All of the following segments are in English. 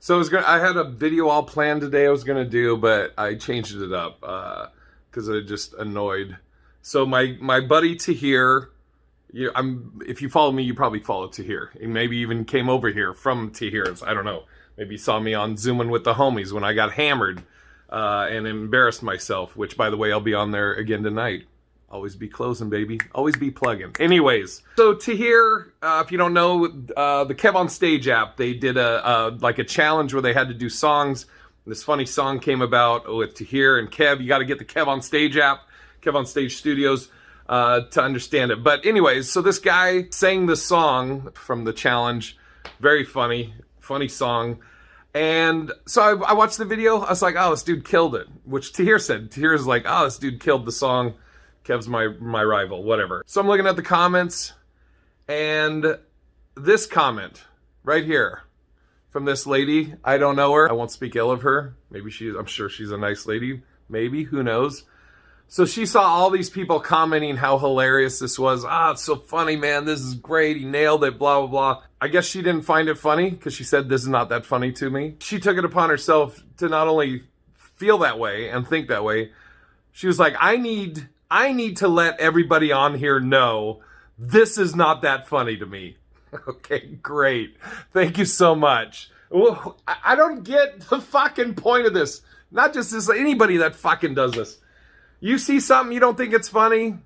So I had a video all planned today I was gonna do, but I changed it up because I just annoyed. So my buddy Tahir, if you follow me, you probably follow Tahir. He maybe even came over here from Tahir's. I don't know. Maybe saw me on Zooming with the homies when I got hammered and embarrassed myself. Which, by the way, I'll be on there again tonight. Always be closing, baby. Always be plugging. Anyways, so Tahir, if you don't know, the Kev on Stage app, they did a challenge where they had to do songs. This funny song came about with Tahir and Kev. You got to get the Kev on Stage app, Kev on Stage Studios, to understand it. But anyways, so this guy sang the song from the challenge. Very funny song. And so I watched the video. I was like, oh, this dude killed it. Which Tahir said. Tahir's like, oh, this dude killed the song. Kev's my rival, whatever. So I'm looking at the comments, and this comment right here from this lady, I don't know her. I won't speak ill of her. I'm sure she's a nice lady. Maybe, who knows? So she saw all these people commenting how hilarious this was. Ah, it's so funny, man. This is great. He nailed it, blah, blah, blah. I guess she didn't find it funny because she said, this is not that funny to me. She took it upon herself to not only feel that way and think that way, she was like, I need to let everybody on here know this is not that funny to me. Okay, great. Thank you so much. I don't get the fucking point of this. Not just this, anybody that fucking does this. You see something you don't think it's funny?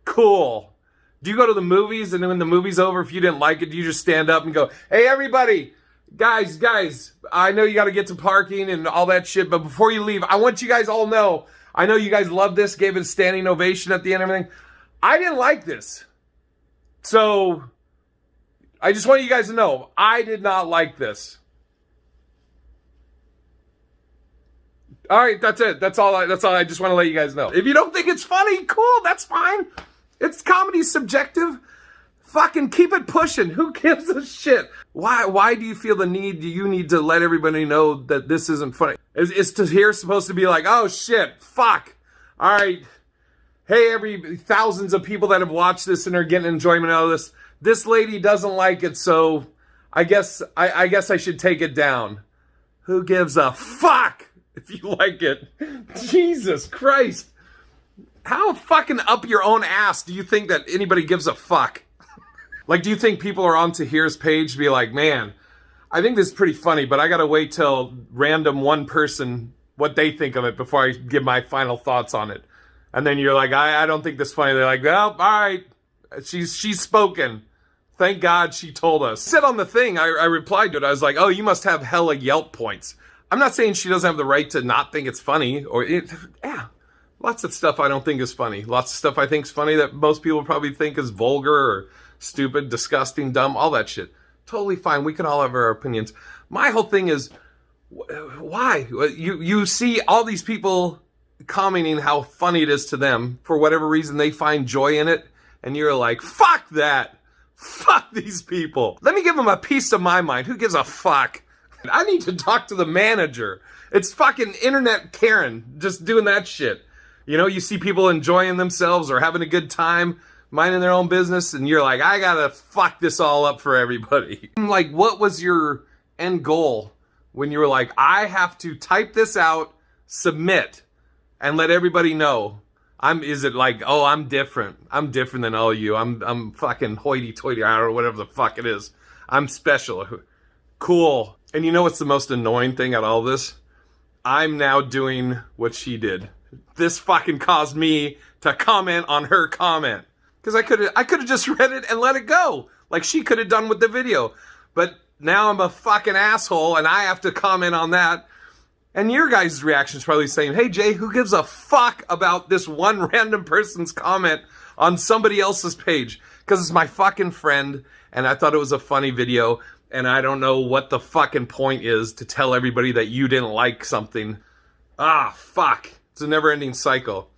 Cool. Do you go to the movies and when the movie's over, if you didn't like it, do you just stand up and go, hey, everybody, guys, I know you got to get to parking and all that shit, but before you leave, I want you guys all know, I know you guys love this, gave it a standing ovation at the end and everything. I didn't like this. So, I just want you guys to know, I did not like this. All right, that's it. That's all I just want to let you guys know. If you don't think it's funny, cool, that's fine. It's comedy subjective. Fucking keep it pushing. Who gives a shit? Why do you feel the need? Do you need to let everybody know that this isn't funny? Is Tahir supposed to be like, oh shit, fuck. All right. Hey, thousands of people that have watched this and are getting enjoyment out of this. This lady doesn't like it, so I guess I should take it down. Who gives a fuck if you like it? Jesus Christ. How fucking up your own ass do you think that anybody gives a fuck? Like, do you think people are on Tahir's page to be like, man, I think this is pretty funny, but I gotta wait till random one person, what they think of it before I give my final thoughts on it. And then you're like, I don't think this is funny. They're like, well, all right, she's spoken. Thank God she told us. I said on the thing, I replied to it, I was like, oh, you must have hella Yelp points. I'm not saying she doesn't have the right to not think it's funny, yeah. Lots of stuff I don't think is funny. Lots of stuff I think is funny that most people probably think is vulgar or stupid, disgusting, dumb, all that shit. Totally fine. We can all have our opinions. My whole thing is, why? You see all these people commenting how funny it is to them. For whatever reason, they find joy in it. And you're like, fuck that. Fuck these people. Let me give them a piece of my mind. Who gives a fuck? I need to talk to the manager. It's fucking internet Karen just doing that shit. You know, you see people enjoying themselves or having a good time, minding their own business, and you're like, I gotta fuck this all up for everybody. Like, what was your end goal when you were like, I have to type this out, submit, and let everybody know? Is it like, oh, I'm different. I'm different than all of you. I'm fucking hoity-toity, I don't know, whatever the fuck it is. I'm special. Cool. And you know what's the most annoying thing out of all this? I'm now doing what she did. This fucking caused me to comment on her comment. Because I could have just read it and let it go. Like she could have done with the video. But now I'm a fucking asshole and I have to comment on that. And your guys' reaction is probably saying, hey Jay, who gives a fuck about this one random person's comment on somebody else's page? Because it's my fucking friend and I thought it was a funny video. And I don't know what the fucking point is to tell everybody that you didn't like something. Ah, fuck. It's a never-ending cycle.